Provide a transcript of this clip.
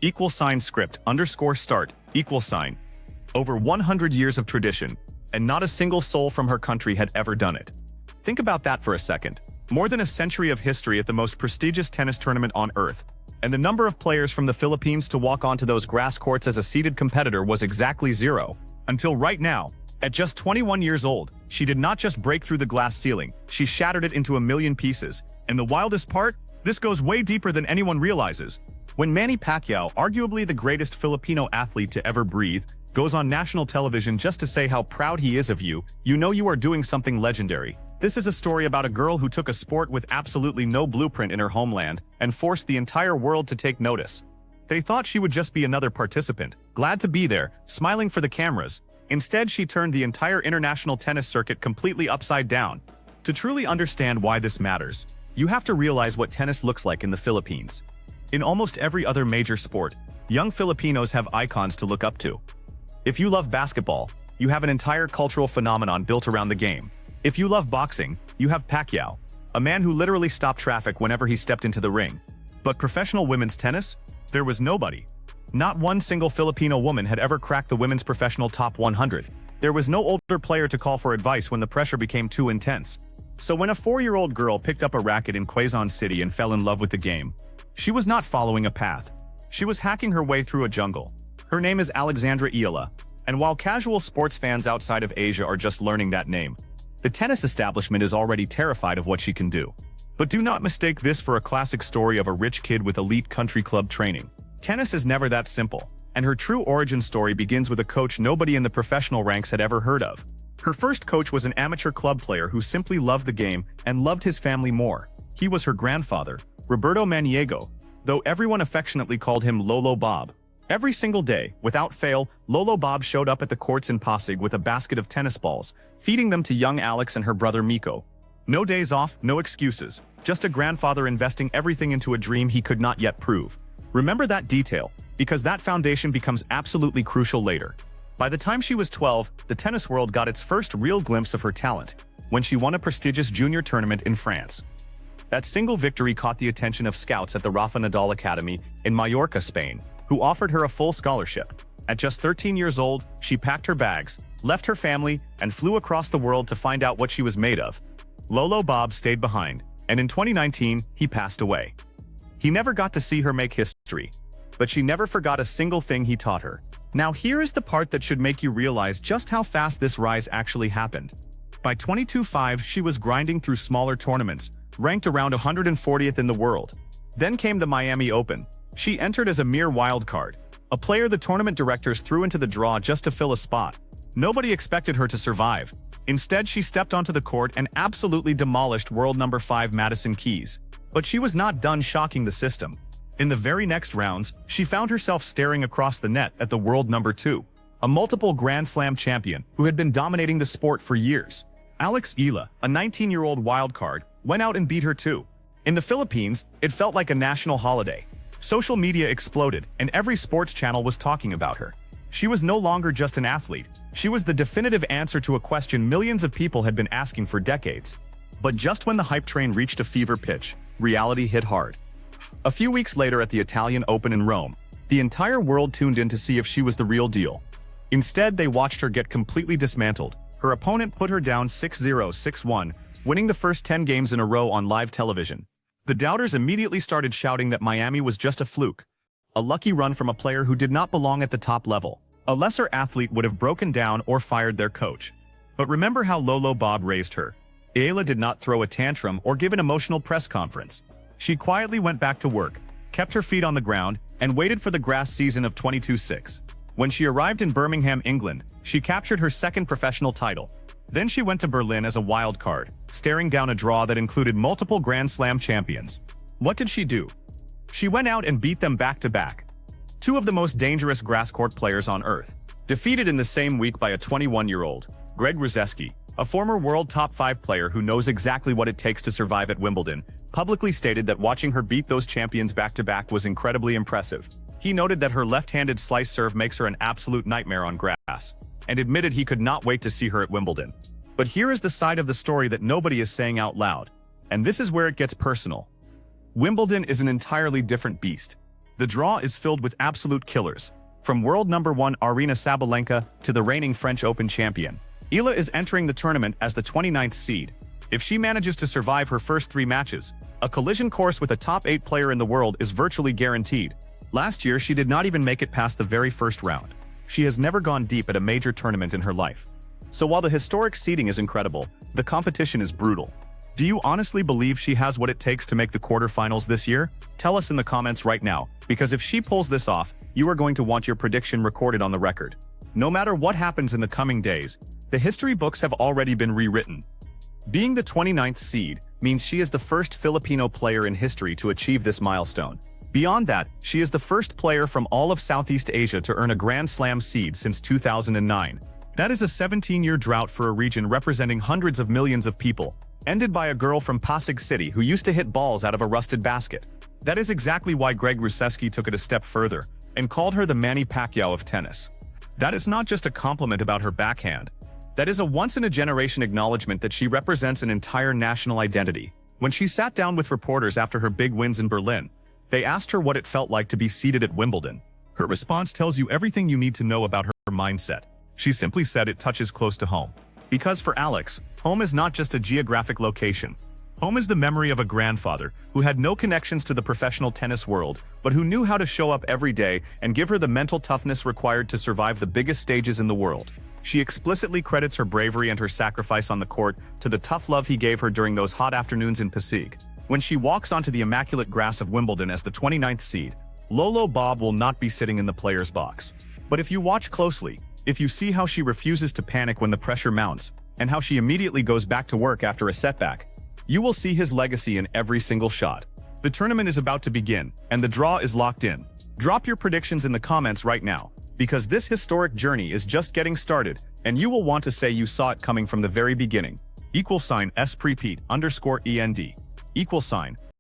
=script _start =. Over 100 years of tradition, and not a single soul from her country had ever done it. Think about that for a second. More than a century of history at the most prestigious tennis tournament on earth, and the number of players from the Philippines to walk onto those grass courts as a seeded competitor was exactly zero. Until right now, at just 21 years old, she did not just break through the glass ceiling, she shattered it into a million pieces. And the wildest part? This goes way deeper than anyone realizes. When Manny Pacquiao, arguably the greatest Filipino athlete to ever breathe, goes on national television just to say how proud he is of you, you know you are doing something legendary. This is a story about a girl who took a sport with absolutely no blueprint in her homeland and forced the entire world to take notice. They thought she would just be another participant, glad to be there, smiling for the cameras. Instead, she turned the entire international tennis circuit completely upside down. To truly understand why this matters, you have to realize what tennis looks like in the Philippines. In almost every other major sport, young Filipinos have icons to look up to. If you love basketball, you have an entire cultural phenomenon built around the game. If you love boxing, you have Pacquiao, a man who literally stopped traffic whenever he stepped into the ring. But professional women's tennis? There was nobody. Not one single Filipino woman had ever cracked the women's professional top 100. There was no older player to call for advice when the pressure became too intense. So when a 4-year-old girl picked up a racket in Quezon City and fell in love with the game, she was not following a path. She was hacking her way through a jungle. Her name is Alex Eala, and while casual sports fans outside of Asia are just learning that name, the tennis establishment is already terrified of what she can do. But do not mistake this for a classic story of a rich kid with elite country club training. Tennis is never that simple, and her true origin story begins with a coach nobody in the professional ranks had ever heard of. Her first coach was an amateur club player who simply loved the game and loved his family more. He was her grandfather, Roberto Maniego, though everyone affectionately called him Lolo Bob. Every single day, without fail, Lolo Bob showed up at the courts in Pasig with a basket of tennis balls, feeding them to young Alex and her brother Miko. No days off, no excuses, just a grandfather investing everything into a dream he could not yet prove. Remember that detail, because that foundation becomes absolutely crucial later. By the time she was 12, the tennis world got its first real glimpse of her talent, when she won a prestigious junior tournament in France. That single victory caught the attention of scouts at the Rafa Nadal Academy in Mallorca, Spain, who offered her a full scholarship. At just 13 years old, she packed her bags, left her family, and flew across the world to find out what she was made of. Lolo Bob stayed behind, and in 2019, he passed away. He never got to see her make history, but she never forgot a single thing he taught her. Now here is the part that should make you realize just how fast this rise actually happened. By 22-5, she was grinding through smaller tournaments, ranked around 140th in the world. Then came the Miami Open. She entered as a mere wild card, a player the tournament directors threw into the draw just to fill a spot. Nobody expected her to survive. Instead, she stepped onto the court and absolutely demolished world number 5 Madison Keys. But she was not done shocking the system. In the very next rounds, she found herself staring across the net at the world number 2, a multiple Grand Slam champion who had been dominating the sport for years. Alex Eala, a 19-year-old wild card, went out and beat her too. In the Philippines, it felt like a national holiday. Social media exploded, and every sports channel was talking about her. She was no longer just an athlete. She was the definitive answer to a question millions of people had been asking for decades. But just when the hype train reached a fever pitch, reality hit hard. A few weeks later at the Italian Open in Rome, the entire world tuned in to see if she was the real deal. Instead, they watched her get completely dismantled. Her opponent put her down 6-0, 6-1, winning the first 10 games in a row on live television. The doubters immediately started shouting that Miami was just a fluke, a lucky run from a player who did not belong at the top level. A lesser athlete would have broken down or fired their coach. But remember how Lolo Bob raised her. Eala did not throw a tantrum or give an emotional press conference. She quietly went back to work, kept her feet on the ground, and waited for the grass season of 22-6. When she arrived in Birmingham, England, she captured her second professional title. Then she went to Berlin as a wild card, staring down a draw that included multiple Grand Slam champions. What did she do? She went out and beat them back-to-back. Two of the most dangerous grass court players on earth. Defeated in the same week by a 21-year-old, Greg Ruzewski, a former world top 5 player who knows exactly what it takes to survive at Wimbledon, publicly stated that watching her beat those champions back-to-back was incredibly impressive. He noted that her left-handed slice serve makes her an absolute nightmare on grass, and admitted he could not wait to see her at Wimbledon. But here is the side of the story that nobody is saying out loud, and this is where it gets personal. Wimbledon is an entirely different beast. The draw is filled with absolute killers, from world number 1 Aryna Sabalenka to the reigning French Open champion. Eala is entering the tournament as the 29th seed. If she manages to survive her first 3 matches, a collision course with a top 8 player in the world is virtually guaranteed. Last year, she did not even make it past the very first round. She has never gone deep at a major tournament in her life. So while the historic seeding is incredible, the competition is brutal. Do you honestly believe she has what it takes to make the quarterfinals this year? Tell us in the comments right now, because if she pulls this off, you are going to want your prediction recorded on the record. No matter what happens in the coming days, the history books have already been rewritten. Being the 29th seed means she is the first Filipino player in history to achieve this milestone. Beyond that, she is the first player from all of Southeast Asia to earn a Grand Slam seed since 2009. That is a 17-year drought for a region representing hundreds of millions of people, ended by a girl from Pasig City who used to hit balls out of a rusted basket. That is exactly why Greg Ruseski took it a step further and called her the Manny Pacquiao of tennis. That is not just a compliment about her backhand. That is a once-in-a-generation acknowledgement that she represents an entire national identity. When she sat down with reporters after her big wins in Berlin, they asked her what it felt like to be seated at Wimbledon. Her response tells you everything you need to know about her mindset. She simply said it touches close to home. Because for Alex, home is not just a geographic location. Home is the memory of a grandfather who had no connections to the professional tennis world, but who knew how to show up every day and give her the mental toughness required to survive the biggest stages in the world. She explicitly credits her bravery and her sacrifice on the court to the tough love he gave her during those hot afternoons in Pasig. When she walks onto the immaculate grass of Wimbledon as the 29th seed, Lolo Bob will not be sitting in the player's box. But if you watch closely, if you see how she refuses to panic when the pressure mounts, and how she immediately goes back to work after a setback, you will see his legacy in every single shot. The tournament is about to begin, and the draw is locked in. Drop your predictions in the comments right now, because this historic journey is just getting started, and you will want to say you saw it coming from the very beginning. =SPREPEAT_END.